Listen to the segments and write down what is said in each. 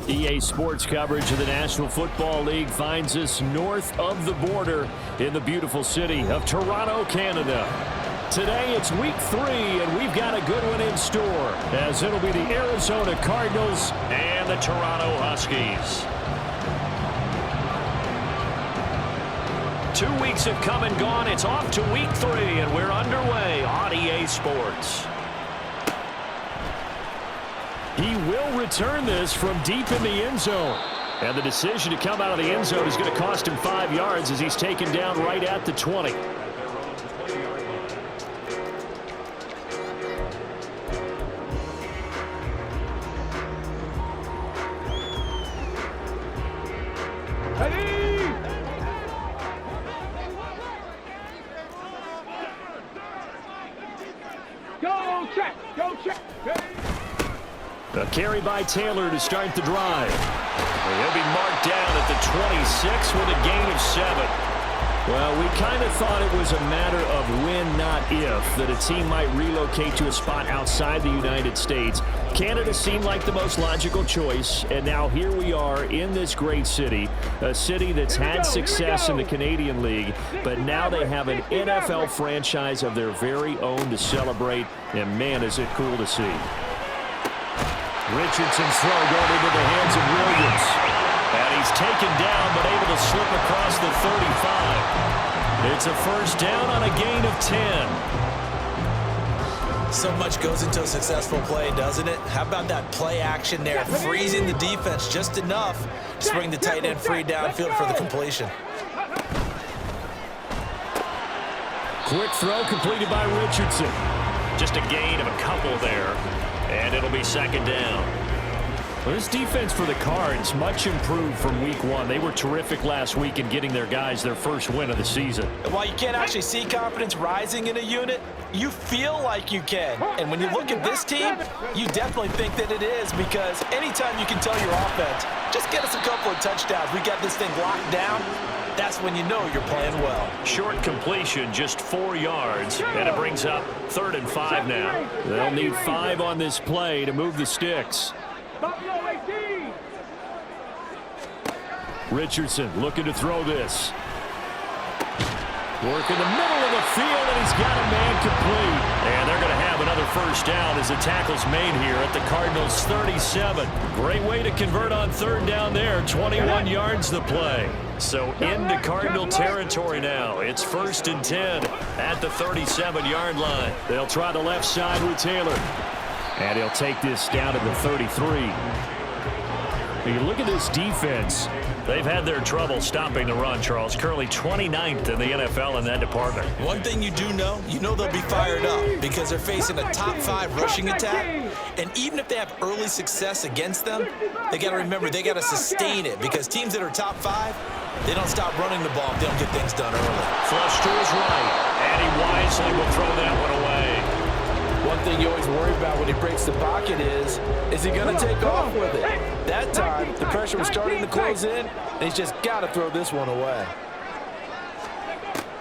EA Sports coverage of the National Football League finds us north of the border in the beautiful city of Toronto, Canada. Today it's week 3, and we've got a good one in store, as it'll be the Arizona Cardinals and the Toronto Huskies. 2 weeks have come and gone. It's off to week 3, and we're underway on EA Sports. He will return this from deep in the end zone. And the decision to come out of the end zone is going to cost him 5 yards as he's taken down right at the 20. A carry by Taylor to start the drive. He'll be marked down at the 26 with a gain of 7. Well, we kind of thought it was a matter of when, not if, that a team might relocate to a spot outside the United States. Canada seemed like the most logical choice, and now here we are in this great city, a city that's had success in the Canadian League, but now they have an NFL franchise of their very own to celebrate, and man, is it cool to see. Richardson's throw going into the hands of Williams. And he's taken down, but able to slip across the 35. It's a first down on a gain of 10. So much goes into a successful play, doesn't it? How about that play action there, freezing the defense just enough to bring the tight end free downfield for the completion. Quick throw completed by Richardson. Just a gain of a couple there. And it'll be second down. Well, this defense for the Cards much improved from week 1. They were terrific last week in getting their guys their first win of the season. While you can't actually see confidence rising in a unit, you feel like you can. And when you look at this team, you definitely think that it is, because anytime you can tell your offense, just get us a couple of touchdowns, we got this thing locked down, that's when you know you're playing well. Short completion, just 4 yards, and it brings up 3rd and 5 now. They'll need 5 on this play to move the sticks. Richardson looking to throw this. Work in the middle of the field, and he's got a man complete. And they're going to have another first down as the tackle's made here at the Cardinals' 37. Great way to convert on 3rd down there. 21 yards the play. So into Cardinal territory now. It's 1st and 10 at the 37-yard line. They'll try the left side with Taylor. And he'll take this down to the 33. You look at this defense. They've had their trouble stopping the run, Charles. Currently 29th in the NFL in that department. One thing you do know, they'll be fired up because they're facing a top 5 rushing attack. And even if they have early success against them, they got to remember they got to sustain it, because teams that are top 5, they don't stop running the ball if they don't get things done early. Flush to his right, and he wisely will throw that one away. One thing you always worry about when he breaks the pocket is he going to take off with it? That time, the pressure was starting to close in, and he's just got to throw this one away.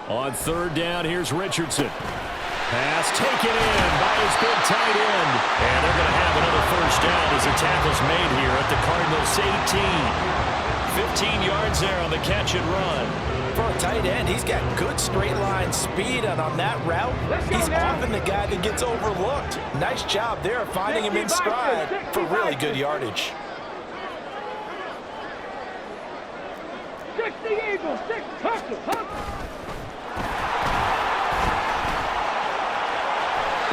On 3rd down, here's Richardson. Pass taken in by his big tight end. And they're going to have another first down as the tackle's made here at the Cardinals' 18. 15 yards there on the catch and run. For a tight end, he's got good straight line speed, and on that route, he's often the guy that gets overlooked. Nice job there finding him in stride for really good yardage. 60 Eagles, 6 hustle.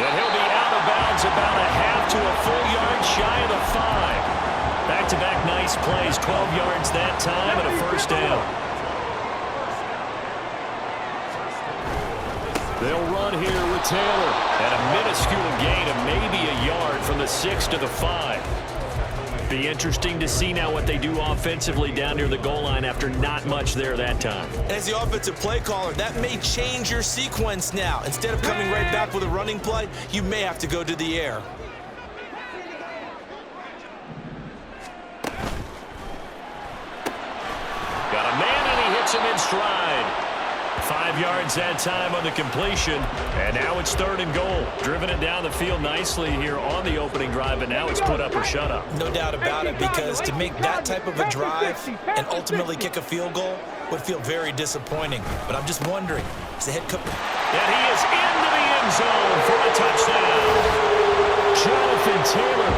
And he'll be out of bounds about a half to a full yard shy of the 5. Back-to-back nice plays, 12 yards that time, and a first down. They'll run here with Taylor. And a minuscule gain of maybe a yard from the 6 to the 5. Be interesting to see now what they do offensively down near the goal line after not much there that time. As the offensive play caller, that may change your sequence now. Instead of coming right back with a running play, you may have to go to the air. Got a man, and he hits him in stride. 5 yards that time on the completion, and now it's 3rd and goal. Driven it down the field nicely here on the opening drive, and now it's put up or shut up. No doubt about it, because to make that type of a drive and ultimately kick a field goal would feel very disappointing. But I'm just wondering, is the head coach... And he is into the end zone for a touchdown. Jonathan Taylor,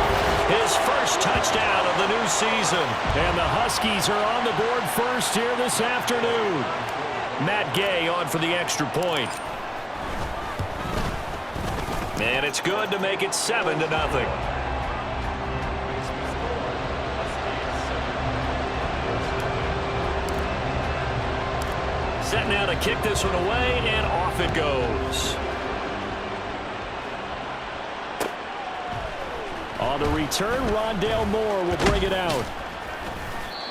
his first touchdown of the new season. And the Huskies are on the board first here this afternoon. Matt Gay on for the extra point. And it's good to make it 7-0. Set now to kick this one away, and off it goes. On the return, Rondale Moore will bring it out.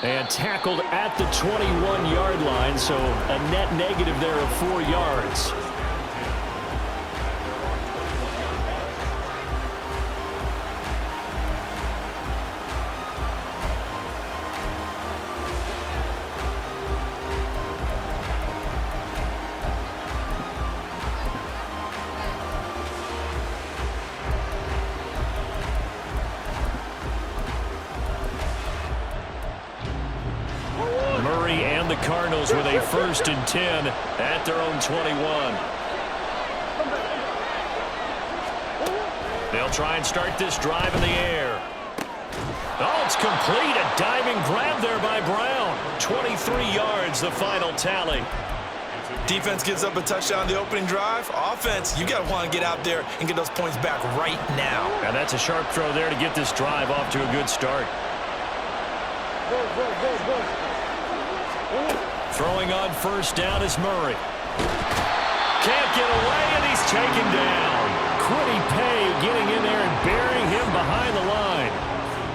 And tackled at the 21-yard line, so a net negative there of 4 yards. And the Cardinals with a 1st and 10 at their own 21. They'll try and start this drive in the air. Oh, it's complete. A diving grab there by Brown. 23 yards, the final tally. Defense gives up a touchdown the opening drive. Offense, you got to want to get out there and get those points back right now. And that's a sharp throw there to get this drive off to a good start. Throwing on 1st down is Murray. Can't get away, and he's taken down. Quiddy Pay getting in there and burying him behind the line.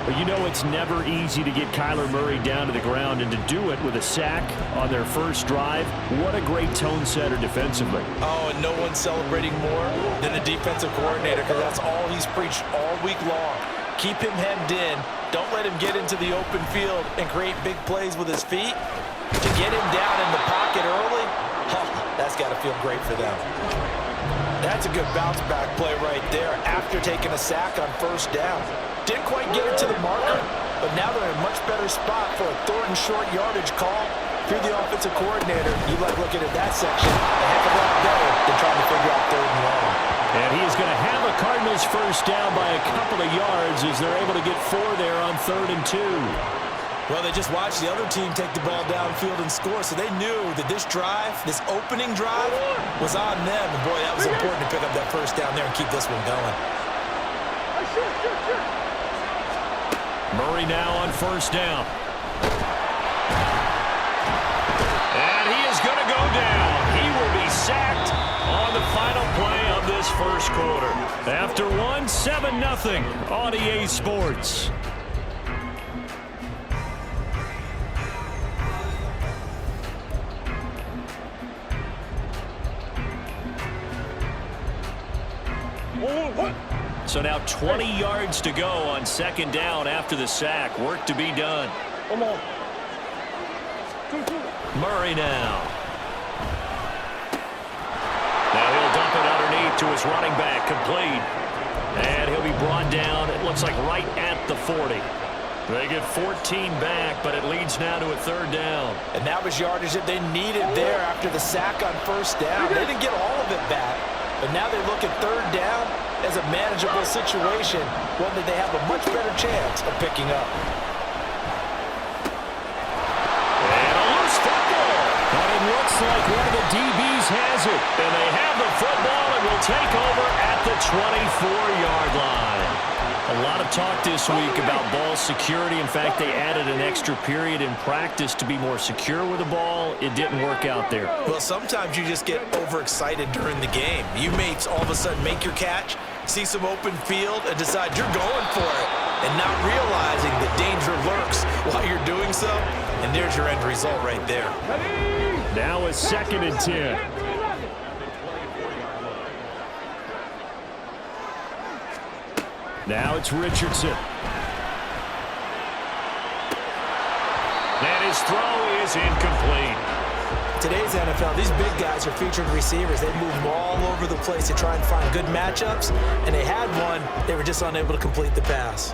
But you know it's never easy to get Kyler Murray down to the ground, and to do it with a sack on their first drive, what a great tone setter defensively. Oh, and no one's celebrating more than the defensive coordinator, because that's all he's preached all week long. Keep him hemmed in. Don't let him get into the open field and create big plays with his feet. To get him down in the pocket early, that's got to feel great for them. That's a good bounce-back play right there after taking a sack on 1st down. Didn't quite get it to the marker, but now they're in a much better spot for a 3rd and short yardage call through the offensive coordinator. You like looking at that section a heck of a lot better than trying to figure out 3rd and long. And he is going to have a Cardinals 1st down by a couple of yards as they're able to get 4 there on 3rd and 2. Well, they just watched the other team take the ball downfield and score, so they knew that this drive, this opening drive, was on them. And boy, that was important to pick up that 1st down there and keep this one going. Murray now on 1st down. And he is going to go down. He will be sacked on the final play of this 1st quarter. After 7-0 on EA Sports. So now 20 yards to go on 2nd down after the sack. Work to be done. Come on. Murray now. Now he'll dump it underneath to his running back, complete. And he'll be brought down, it looks like right at the 40. They get 14 back, but it leads now to a 3rd down. And that was yardage that they needed there after the sack on 1st down. They didn't get all of it back, but now they look at 3rd down as a manageable situation, one that they have a much better chance of picking up. And a loose football. But it looks like one of the DBs has it. And they have the football and will take over at the 24-yard line. A lot of talk this week about ball security. In fact, they added an extra period in practice to be more secure with the ball. It didn't work out there. Well, sometimes you just get overexcited during the game. You may all of a sudden make your catch, see some open field, and decide you're going for it, and not realizing that danger lurks while you're doing so. And there's your end result right there. Now a 2nd and 10. Now it's Richardson. And his throw is incomplete. today's NFL, these big guys are featured receivers. They move all over the place to try and find good matchups, and they had one. They were just unable to complete the pass.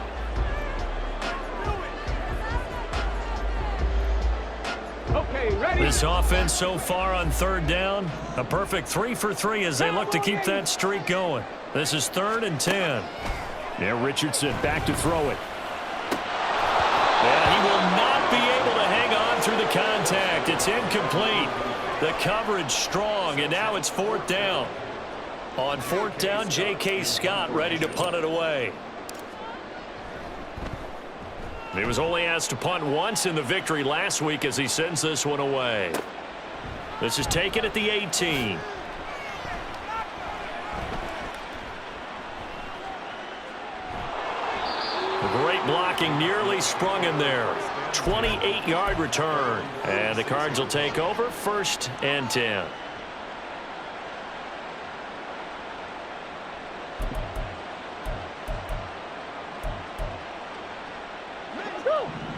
Okay, ready? This offense so far on third down, a perfect 3 for 3 as they look to keep that streak going. This is 3rd and 10. Now Richardson back to throw it. And he will not be able to hang on through the contact. It's incomplete. The coverage strong, and now it's 4th down. On 4th down, J.K. Scott ready to punt it away. He was only asked to punt once in the victory last week as he sends this one away. This is taken at the 18. Great blocking, nearly sprung him there. 28-yard return. And the Cards will take over, 1st and 10.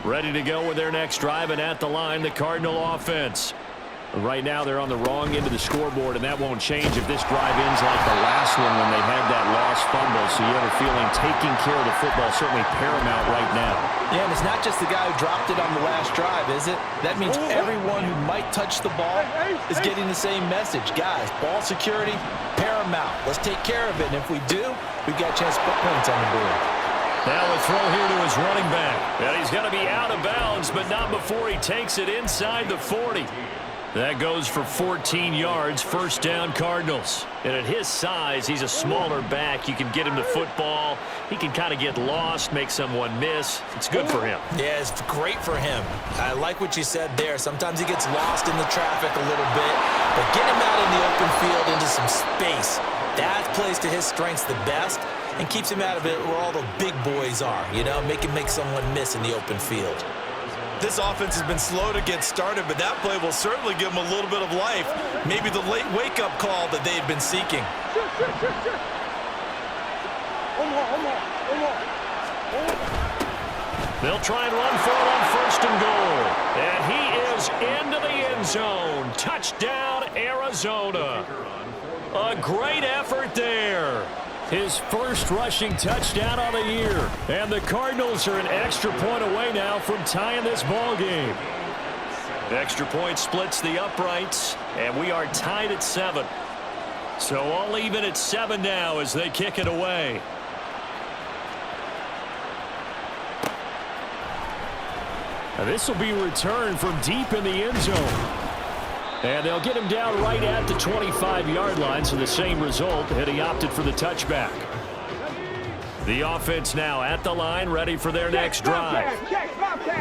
Ready to go with their next drive, and at the line, the Cardinal offense. Right now, they're on the wrong end of the scoreboard, and that won't change if this drive ends like the last one when they had that lost fumble. So you have a feeling taking care of the football is certainly paramount right now. Yeah, and it's not just the guy who dropped it on the last drive, is it? That means everyone who might touch the ball is getting the same message. Guys, ball security, paramount. Let's take care of it, and if we do, we've got a chance to put points on the board. Now a throw here to his running back. And he's going to be out of bounds, but not before he takes it inside the 40. That goes for 14 yards, 1st down Cardinals. And at his size, he's a smaller back. You can get him the football. He can kind of get lost, make someone miss. It's good for him. Yeah, it's great for him. I like what you said there. Sometimes he gets lost in the traffic a little bit, but get him out in the open field into some space. That plays to his strengths the best and keeps him out of it where all the big boys are, you know, make someone miss in the open field. This offense has been slow to get started, but that play will certainly give them a little bit of life. Maybe the late wake-up call that they've been seeking. One more. They'll try and run for it on 1st and goal. And he is into the end zone. Touchdown, Arizona. A great effort there. His first rushing touchdown on the year. And the Cardinals are an extra point away now from tying this ball game. Extra point splits the uprights, and we are tied at 7. So all even at 7 now as they kick it away. Now this will be returned from deep in the end zone. And they'll get him down right at the 25-yard line, so the same result, and he opted for the touchback. The offense now at the line, ready for their next drive.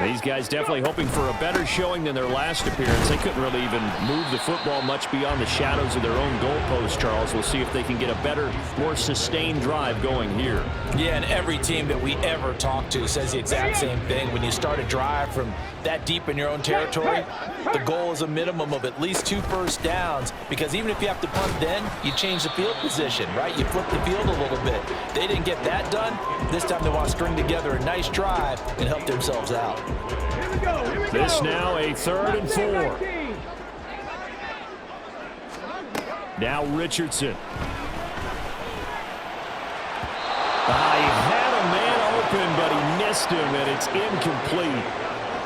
These guys definitely hoping for a better showing than their last appearance. They couldn't really even move the football much beyond the shadows of their own goalpost, Charles. We'll see if they can get a better, more sustained drive going here. Yeah, and every team that we ever talk to says the exact same thing. When you start a drive from that deep in your own territory, the goal is a minimum of at least 2 first downs, because even if you have to punt then, you change the field position, right? You flip the field a little bit. They didn't get that done. This time they want to string together a nice drive and help themselves out. This now a 3rd and 4. Now Richardson. He had a man open, but he missed him, and it's incomplete.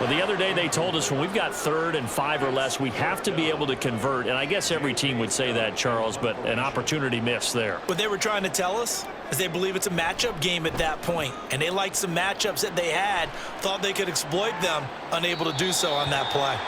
Well, the other day they told us when we've got 3rd and 5 or less, we have to be able to convert. And I guess every team would say that, Charles, but an opportunity missed there. What they were trying to tell us is they believe it's a matchup game at that point, and they liked some matchups that they had, thought they could exploit them, unable to do so on that play.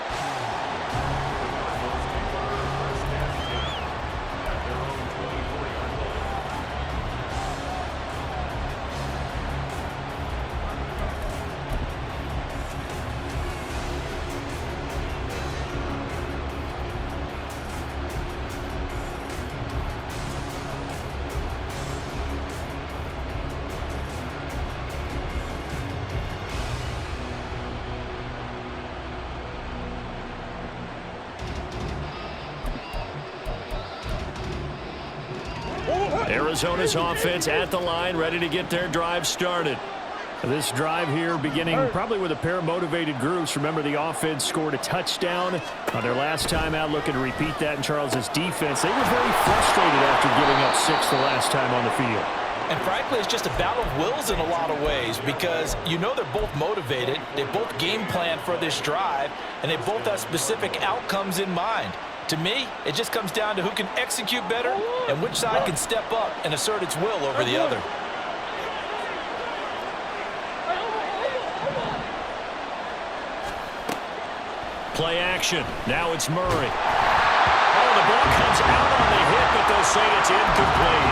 Arizona's offense at the line, ready to get their drive started. This drive here beginning probably with a pair of motivated groups. Remember, the offense scored a touchdown on their last time out, looking to repeat that in Charles's defense. They were very frustrated after giving up 6 the last time on the field. And frankly, it's just a battle of wills in a lot of ways because you know they're both motivated, they both game plan for this drive, and they both have specific outcomes in mind. To me, it just comes down to who can execute better and which side can step up and assert its will over the other. Play action. Now it's Murray. Oh, the ball comes out on the hit, but they'll say it's incomplete.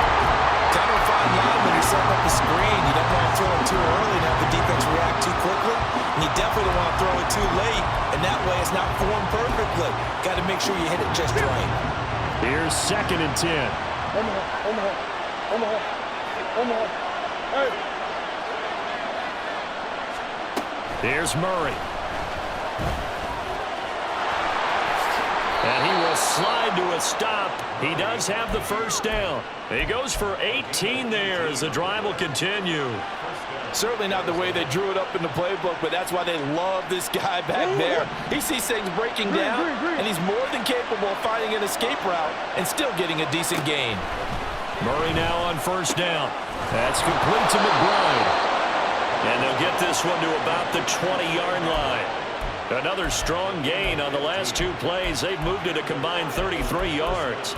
Kind of a fine line when you're setting up the screen. You don't want to throw it too early and have the defense react too quickly. And you definitely don't want to throw it too late. And that way it's not formed perfectly. Got to make sure you hit it just right. Here's 2nd and 10. Hey. Here's Murray. And he will slide to a stop. He does have the first down. He goes for 18 there as the drive will continue. Certainly not the way they drew it up in the playbook, but that's why they love this guy back there. He sees things breaking down, and he's more than capable of finding an escape route and still getting a decent gain. Murray now on 1st down. That's complete to McBride. And they'll get this one to about the 20-yard line. Another strong gain on the last 2 plays. They've moved it a combined 33 yards.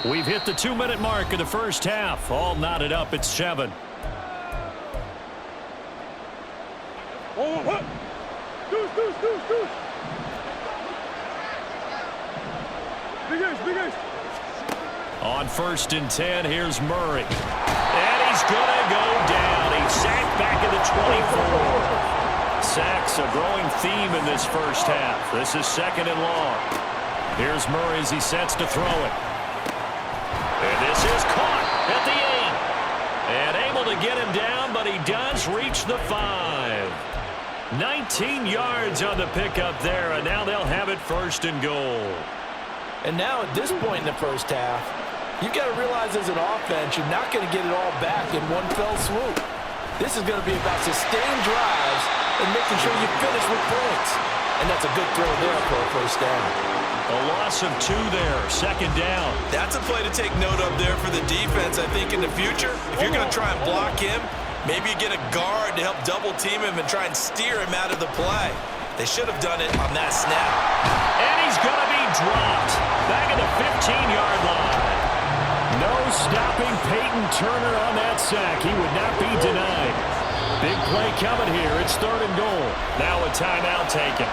We've hit the 2-minute mark of the first half. All knotted up at 7. On 1st and 10, here's Murray. And he's going to go down. He's sacked back at the 24. Sacks a growing theme in this first half. This is 2nd and long. Here's Murray as he sets to throw it. And this is caught at the 8. And able to get him down, but he does reach the 5. 19 yards on the pickup there, and now they'll have it 1st and goal. And now at this point in the first half, you've got to realize as an offense, you're not going to get it all back in one fell swoop. This is going to be about sustained drives and making sure you finish with points. And that's a good throw there for a 1st down. A loss of 2 there, 2nd down. That's a play to take note of there for the defense. I think in the future, if you're going to try and block him, maybe you get a guard to help double team him and try and steer him out of the play. They should have done it on that snap. And he's going to be dropped back at the 15-yard line. No stopping Peyton Turner on that sack. He would not be denied. Big play coming here. It's 3rd and goal. Now a timeout taken.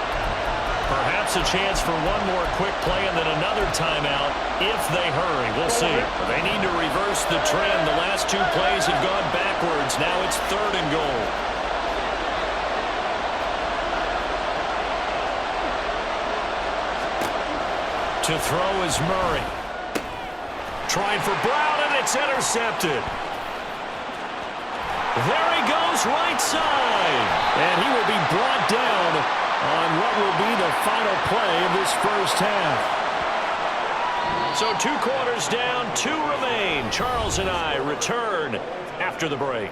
Perhaps a chance for one more quick play and then another timeout if they hurry. We'll see. They need to reverse the trend. The last 2 plays have gone backwards. Now it's 3rd and goal. To throw is Murray. Trying for Brown, and it's intercepted. There he goes, right side. And he will be brought down on what will be the final play of this first half. So 2 quarters down, 2 remain. Charles and I return after the break.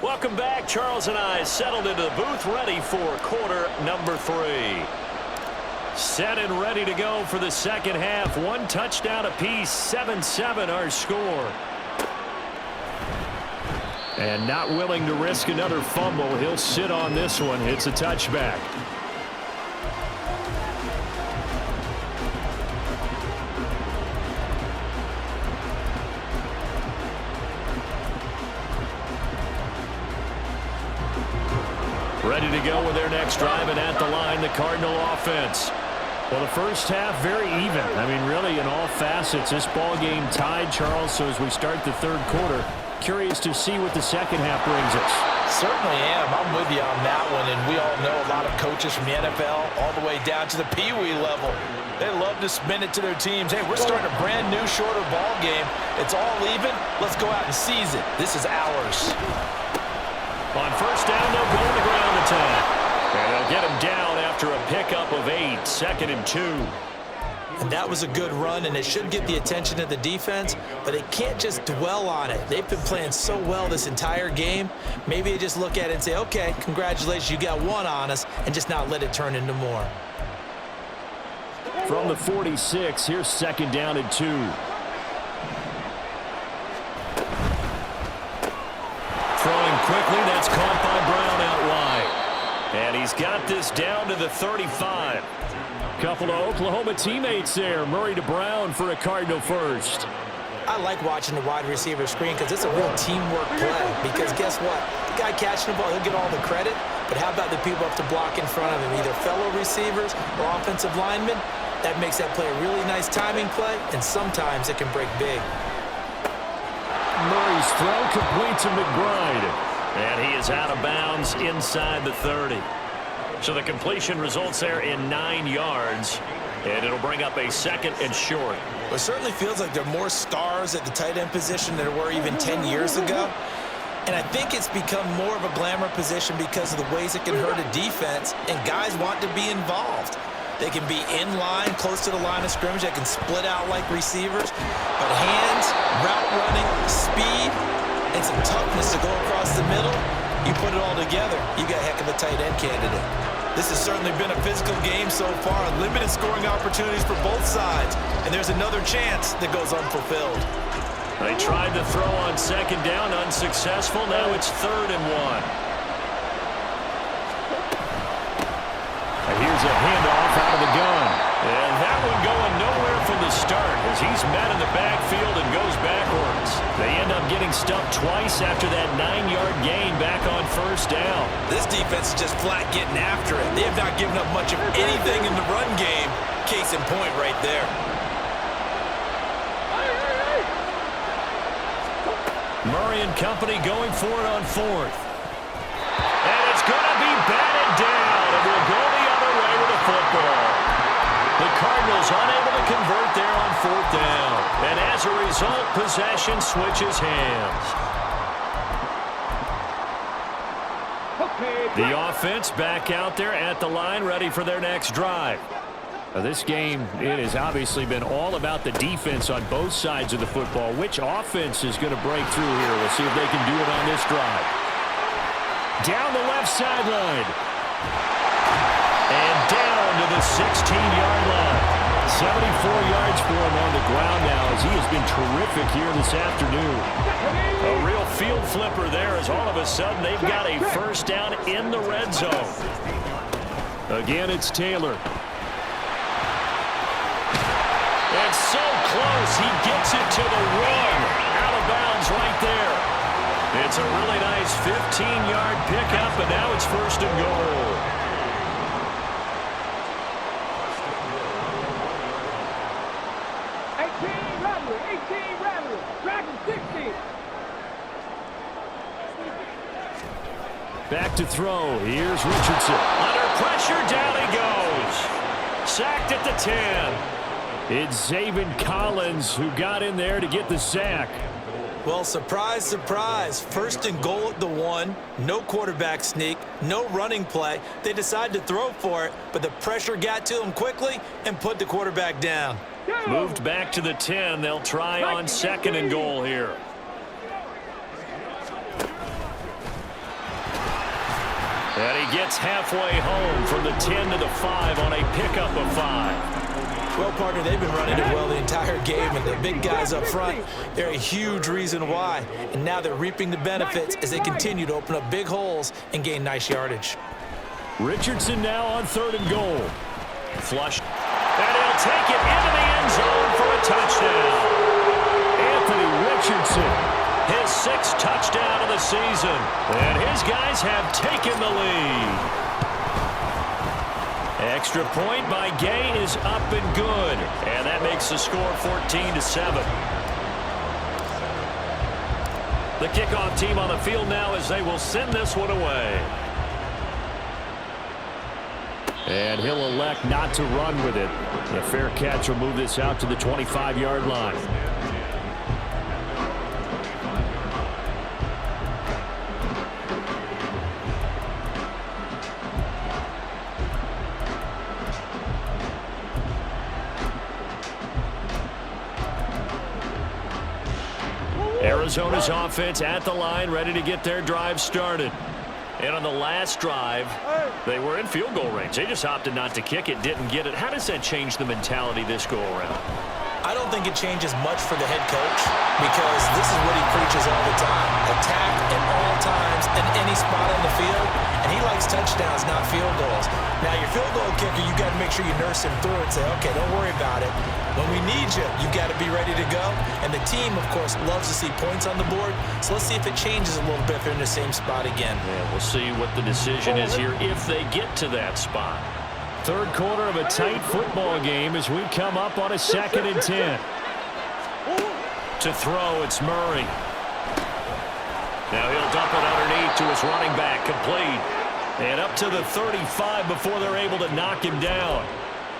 Welcome back. Charles and I settled into the booth, ready for quarter number 3. Set and ready to go for the second half. 1 touchdown apiece, 7-7 our score. And not willing to risk another fumble. He'll sit on this one. It's a touchback. Ready to go with their next drive, and at the line, the Cardinal offense. Well, the first half, very even. I mean, really, in all facets, this ball game tied, Charles. So as we start the 3rd quarter, curious to see what the second half brings us. Certainly am. I'm with you on that one. And we all know a lot of coaches from the NFL all the way down to the Pee Wee level. They love to spin it to their teams. Hey, we're starting a brand new, shorter ball game. It's all even. Let's go out and seize it. This is ours. pickup of 8, 2nd and 2. And that was a good run, and it should get the attention of the defense, but they can't just dwell on it. They've been playing so well this entire game. Maybe they just look at it and say, okay, congratulations, you got one on us, and just not let it turn into more. From the 46, here's 2nd down and 2. Throwing quickly, that's caught by Brown out wide. And he's got this down to the 35. Couple of Oklahoma teammates there. Murray to Brown for a Cardinal first. I like watching the wide receiver screen because it's a real teamwork play. Because guess what? The guy catching the ball, he'll get all the credit. But how about the people up to block in front of him, either fellow receivers or offensive linemen? That makes that play a really nice timing play, and sometimes it can break big. Murray's throw complete to McBride. And he is out of bounds inside the 30. So the completion results there in 9 yards, and it'll bring up a 2nd and short. Well, it certainly feels like there are more stars at the tight end position than there were even 10 years ago. And I think it's become more of a glamour position because of the ways it can hurt a defense, and guys want to be involved. They can be in line, close to the line of scrimmage. They can split out like receivers. But hands, route running, speed, and some toughness to go across the middle, you put it all together, you got a heck of a tight end candidate. This has certainly been a physical game so far. Limited scoring opportunities for both sides. And there's another chance that goes unfulfilled. They tried to throw on 2nd down, unsuccessful. Now it's 3rd and 1. Here's a handoff out of the gun. And that one going nowhere from the start as he's met in the backfield and goes backwards. They end up getting stuffed twice after that 9-yard gain back on 1st down. This defense is just flat getting after it. They have not given up much of anything in the run game. Case in point right there. Murray and company going for it on 4th. And it's going to be batted down. And we'll go the other way with the football. The Cardinals unable to convert there on 4th down. And as a result, possession switches hands. The offense back out there at the line, ready for their next drive. Now this game, it has obviously been all about the defense on both sides of the football. Which offense is going to break through here? We'll see if they can do it on this drive. Down the left sideline. And down to the 16-yard line. 74 yards for him on the ground now as he has been terrific here this afternoon. A real field flipper there as all of a sudden they've got a 1st down in the red zone. Again, it's Taylor. And so close, he gets it to the 1. Out of bounds right there. It's a really nice 15-yard pickup, and now it's 1st and goal. Back to throw. Here's Richardson. Under pressure, down he goes. Sacked at the 10. It's Zaven Collins who got in there to get the sack. Well, surprise, surprise. 1st and goal at the 1. No quarterback sneak. No running play. They decided to throw for it, but the pressure got to him quickly and put the quarterback down. Moved back to the 10. They'll try on 2nd and goal here. And he gets halfway home from the 10 to the 5 on a pickup of 5. Well, partner, they've been running it well the entire game, and the big guys up front, they're a huge reason why. And now they're reaping the benefits as they continue to open up big holes and gain nice yardage. Richardson now on 3rd and goal. Flush. And he'll take it into the end zone for a touchdown. Anthony Richardson. His 6th touchdown of the season. And his guys have taken the lead. Extra point by Gay is up and good. And that makes the score 14-7. The kickoff team on the field now as they will send this one away. And he'll elect not to run with it. The fair catch will move this out to the 25-yard line. Arizona's offense at the line, ready to get their drive started. And on the last drive, they were in field goal range. They just opted not to kick it, didn't get it. How does that change the mentality this go-around? I don't think it changes much for the head coach because this is what he preaches all the time. Attack at all times in any spot on the field, and he likes touchdowns, not field goals. Now, your field goal kicker, you got to make sure you nurse him through and say, okay, don't worry about it. When we need you, you got to be ready to go. And the team, of course, loves to see points on the board, so let's see if it changes a little bit if they're in the same spot again. Yeah, we'll see what the decision is here if they get to that spot. Third quarter of a tight football game as we come up on a 2nd and 10. To throw, it's Murray. Now he'll dump it underneath to his running back, complete. And up to the 35 before they're able to knock him down.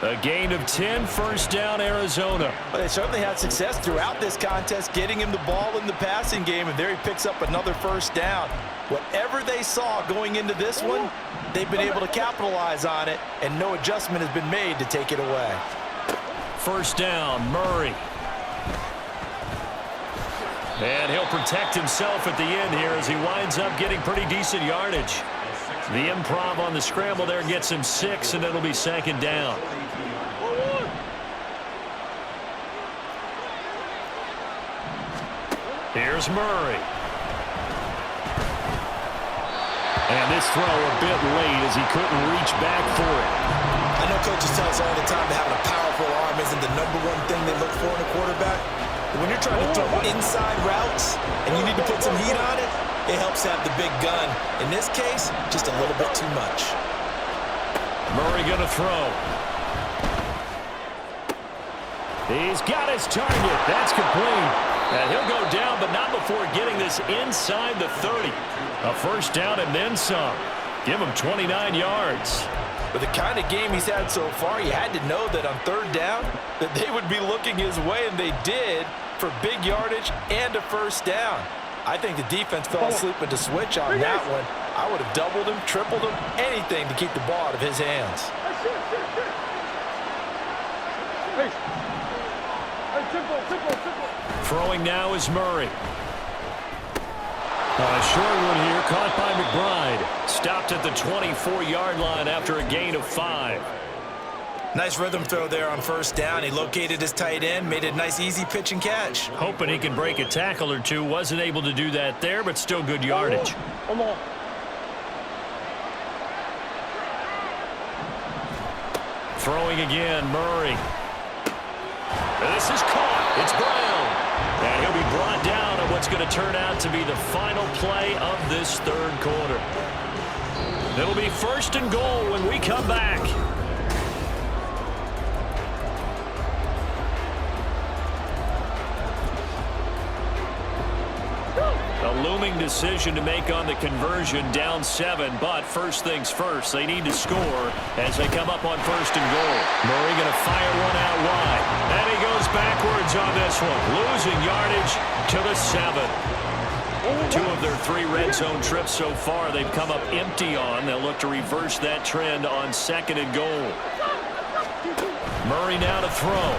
A gain of 10, first down, Arizona. Well, they certainly had success throughout this contest, getting him the ball in the passing game, and there he picks up another first down. Whatever they saw going into this one, they've been able to capitalize on it, and no adjustment has been made to take it away. First down, Murray. And he'll protect himself at the end here as he winds up getting pretty decent yardage. The improv on the scramble there gets him 6, and it'll be 2nd down. Here's Murray. And this throw a bit late as he couldn't reach back for it. I know coaches tell us all the time that having a powerful arm isn't the #1 thing they look for in a quarterback. But when you're trying to throw inside routes and you need to put some heat on it, it helps have the big gun. In this case, just a little bit too much. Murray going to throw. He's got his target. That's complete. And he'll go down, but not before getting this inside the 30. A first down and then some. Give him 29 yards. With the kind of game he's had so far, you had to know that on 3rd down that they would be looking his way, and they did, for big yardage and a first down. I think the defense fell asleep with the switch on that one. I would have doubled him, tripled him, anything to keep the ball out of his hands. Throwing now is Murray. A short one here, caught by McBride. Stopped at the 24-yard line after a gain of 5. Nice rhythm throw there on first down. He located his tight end, made a nice easy pitch and catch. Hoping he can break a tackle or two. Wasn't able to do that there, but still good yardage. Throwing again, Murray. This is caught. It's Brown. And he'll be brought down on what's going to turn out to be the final play of this 3rd quarter. It'll be 1st and goal when we come back. A looming decision to make on the conversion, down 7, but first things first, they need to score as they come up on 1st and goal. Murray going to fire one out wide, and he goes backwards on this one, losing yardage to the 7. 2 of their 3 red zone trips so far they've come up empty on. They'll look to reverse that trend on 2nd and goal. Murray now to throw.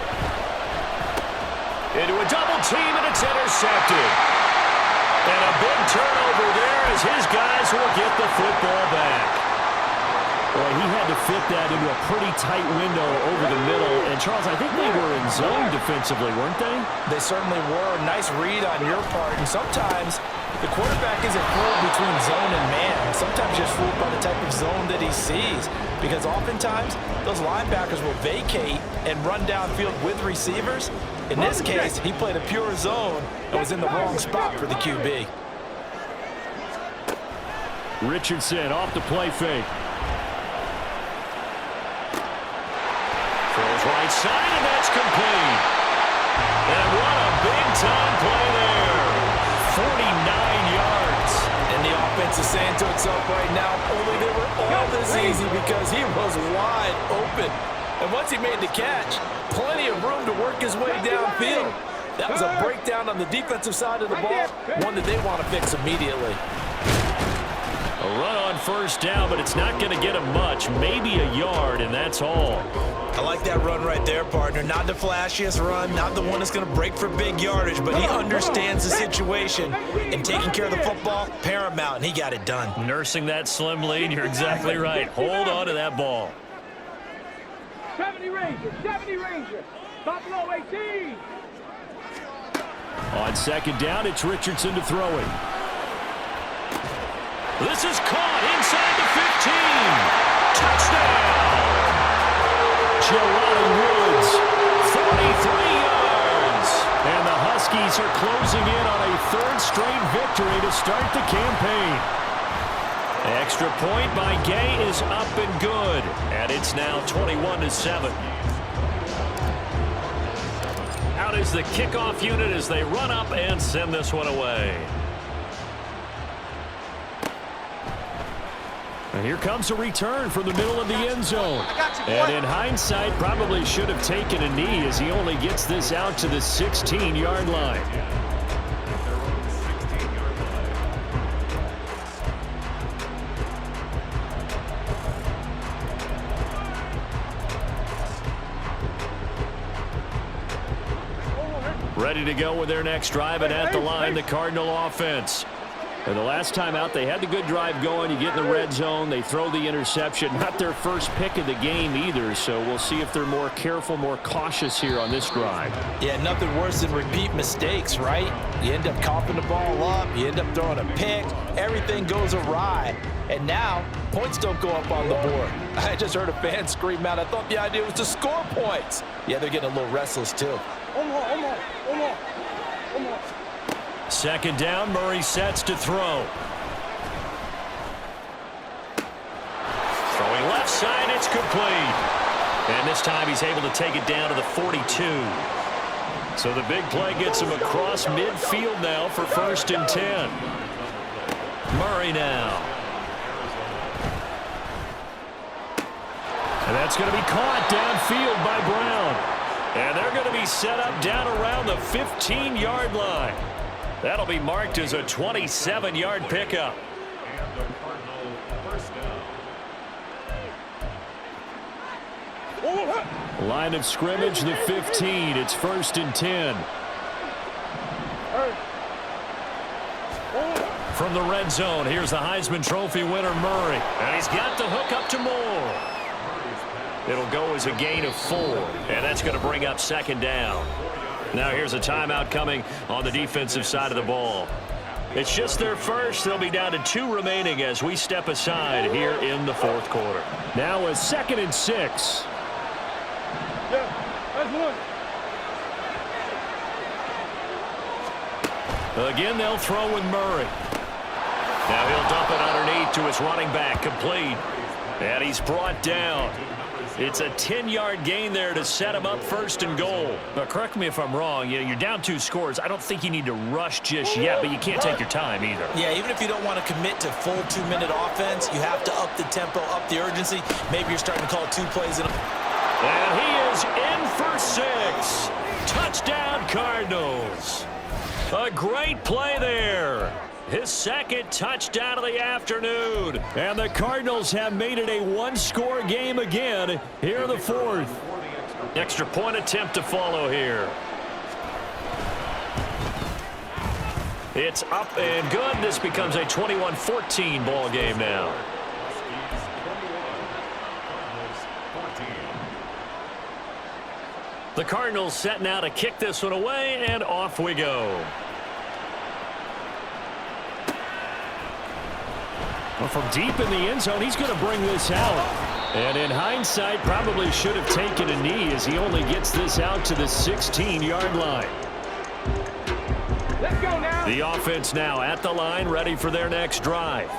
Into a double team, and it's intercepted. And a big turnover there as his guys will get the football back. Boy, he had to fit that into a pretty tight window over the middle. And, Charles, I think they were in zone defensively, weren't they? They certainly were. Nice read on your part. And sometimes the quarterback isn't fooled between zone and man. Sometimes just fooled by the type of zone that he sees. Because oftentimes, those linebackers will vacate and run downfield with receivers. In this case, he played a pure zone and was in the wrong spot for the QB. Richardson off the play fake. Throws right side, and that's complete. And what a big-time play there. 49 yards. And the offense is saying to itself right now, only they were all this easy because he was wide open. And once he made the catch, plenty of room to work his way downfield. That was a breakdown on the defensive side of the ball, one that they want to fix immediately. A run on first down, but it's not going to get him much, maybe a yard, and that's all. I like that run right there, partner. Not the flashiest run, not the one that's going to break for big yardage, but he understands the situation, and taking care of the football, paramount, and he got it done. Nursing that slim lead, you're exactly right. Hold on to that ball. 70 Ranger, 70 Ranger. Buffalo 18. On second down, it's Richardson to throw it. This is caught inside the 15. Touchdown! Jelani Woods, 43 yards. And the Huskies are closing in on a third straight victory to start the campaign. Extra point by Gay is up and good. And it's now 21-7. Out is the kickoff unit as they run up and send this one away. And here comes a return from the middle of the end zone. And in hindsight, probably should have taken a knee as he only gets this out to the 16-yard line. Ready to go with their next drive, and at the line, the Cardinal offense. And the last time out, they had the good drive going. You get in the red zone, they throw the interception. Not their first pick of the game either, so we'll see if they're more careful, more cautious here on this drive. Yeah, nothing worse than repeat mistakes, right? You end up coughing the ball up, you end up throwing a pick, everything goes awry. And now, points don't go up on the board. I just heard a fan scream out, I thought the idea was to score points. Yeah, they're getting a little restless too. Second down, Murray sets to throw. Throwing left side, it's complete. And this time he's able to take it down to the 42. So the big play gets him across midfield now for 1st and 10. Murray now. And that's going to be caught downfield by Brown. And they're going to be set up down around the 15-yard line. That'll be marked as a 27-yard pickup. Line of scrimmage, the 15. It's 1st and 10. From the red zone, here's the Heisman Trophy winner, Murray. And he's got the hook up to Moore. It'll go as a gain of 4, and that's going to bring up 2nd down. Now here's a timeout coming on the defensive side of the ball. It's just their first. They'll be down to 2 remaining as we step aside here in the 4th quarter. Now a 2nd and 6. Again, they'll throw with Murray. Now he'll dump it underneath to his running back, complete. And he's brought down. It's a 10-yard gain there to set him up 1st and goal. Now, correct me if I'm wrong. You're down 2 scores. I don't think you need to rush just yet, but you can't take your time either. Yeah, even if you don't want to commit to full 2-minute offense, you have to up the tempo, up the urgency. Maybe you're starting to call 2 plays in a... And he is in for 6. Touchdown, Cardinals. A great play there. His 2nd touchdown of the afternoon. And the Cardinals have made it a 1-score game again here in the 4th. Extra point attempt to follow here. It's up and good. This becomes a 21-14 ball game now. The Cardinals set now to kick this one away, and off we go. Well, from deep in the end zone, he's going to bring this out. And in hindsight, probably should have taken a knee as he only gets this out to the 16-yard line. Let's go now. The offense now at the line, ready for their next drive.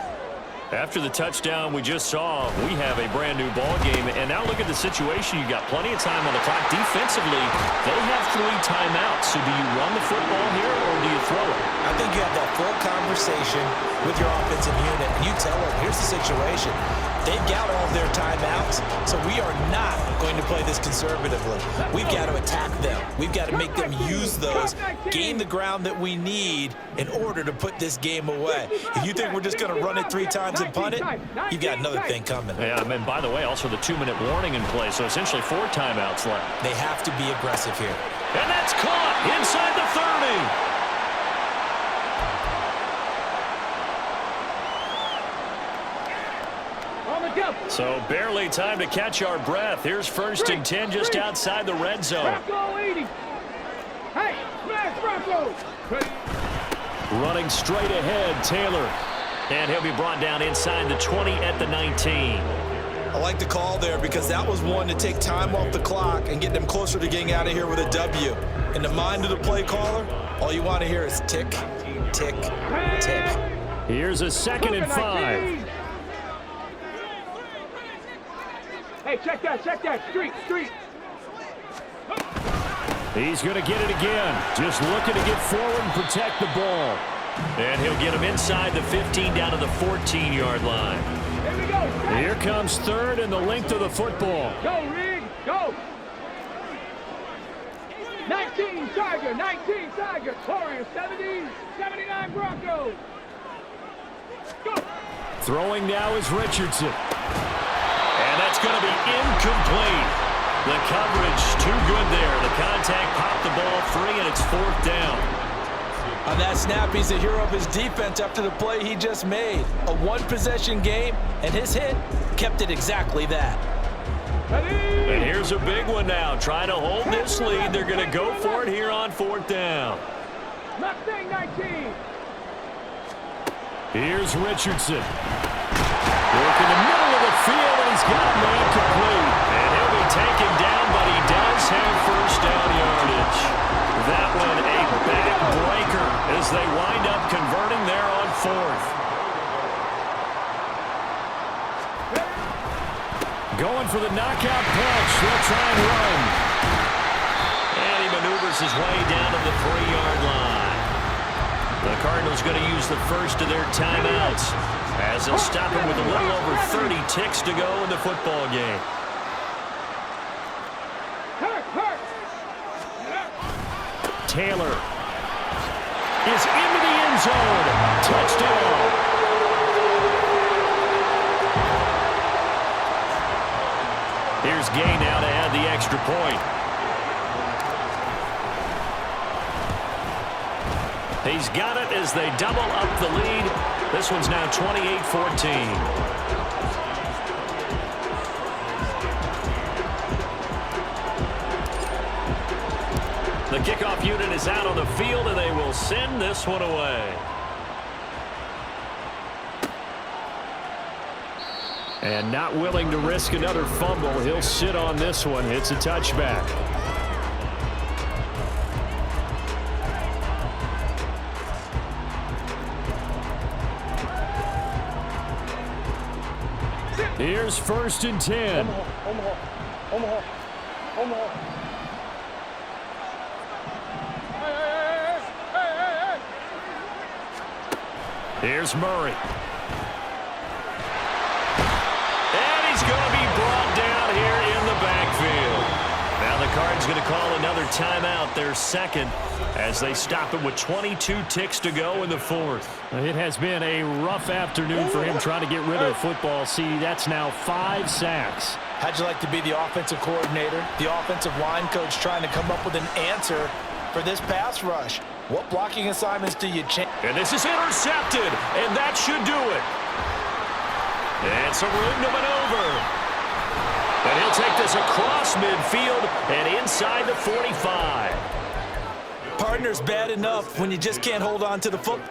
After the touchdown we just saw, we have a brand new ball game. And now look at the situation. You got plenty of time on the clock. Defensively, they have 3 timeouts. So do you run the football here or do you throw it? I think you have that full conversation with your offensive unit. You tell them, here's the situation. They've got all their timeouts, so we are not going to play this conservatively. We've got to attack them. We've got to make them use those, gain the ground that we need in order to put this game away. If you think we're just going to run it 3 times and punt it, you've got another thing coming. Yeah, and by the way, also the 2-minute warning in play, so essentially 4 timeouts left. They have to be aggressive here. And that's caught inside the 30. So barely time to catch our breath. Here's 1st and 10 just outside the red zone. Hey, smash Bronco! Running straight ahead, Taylor. And he'll be brought down inside the 20 at the 19. I like the call there because that was one to take time off the clock and get them closer to getting out of here with a W. In the mind of the play caller, all you want to hear is tick, tick, tick. Here's a 2nd and 5. Hey, check that, street. He's going to get it again. Just looking to get forward and protect the ball. And he'll get him inside the 15 down to the 14-yard line. Here we go. Here comes 3rd and the length of the football. Go, Rig, go. 19 Tiger, Warriors, 70, 79 Broncos. Go. Throwing now is Richardson. And that's going to be incomplete. The coverage too good there. The contact popped the ball free, and it's 4th down. On that snap, he's a hero of his defense after the play he just made. A 1-possession game, and his hit kept it exactly that. And here's a big one now. Trying to hold this lead. They're going to go for it here on 4th down. Mustang 19. Here's Richardson. Working the middle of the field, and he's got a man complete. And he'll be taken down, but he does have 1st down yardage. That one a backbreaker as they wind up converting there on 4th. Going for the knockout punch. They'll try and run. And he maneuvers his way down to the 3-yard line. The Cardinals going to use the first of their timeouts as they'll stop him with a little over 30 ticks to go in the football game. Taylor is into the end zone. Touchdown. Here's Gay now to add the extra point. He's got it as they double up the lead. This one's now 28-14. The kickoff unit is out on the field, and they will send this one away. And not willing to risk another fumble, he'll sit on this one. It's a touchback. Here's 1st and 10. Omaha. Hey. Here's Murray. And he's going to be brought down here in the backfield. Now the Cards going to call another timeout, their 2nd, as they stop him with 22 ticks to go in the 4th. It has been a rough afternoon for him trying to get rid of the football. See, that's now 5 sacks. How'd you like to be the offensive coordinator, the offensive line coach trying to come up with an answer for this pass rush? What blocking assignments do you change? And this is intercepted, and that should do it. And some room to maneuver. And he'll take this across midfield and inside the 45. Partner's bad enough when you just can't hold on to the football.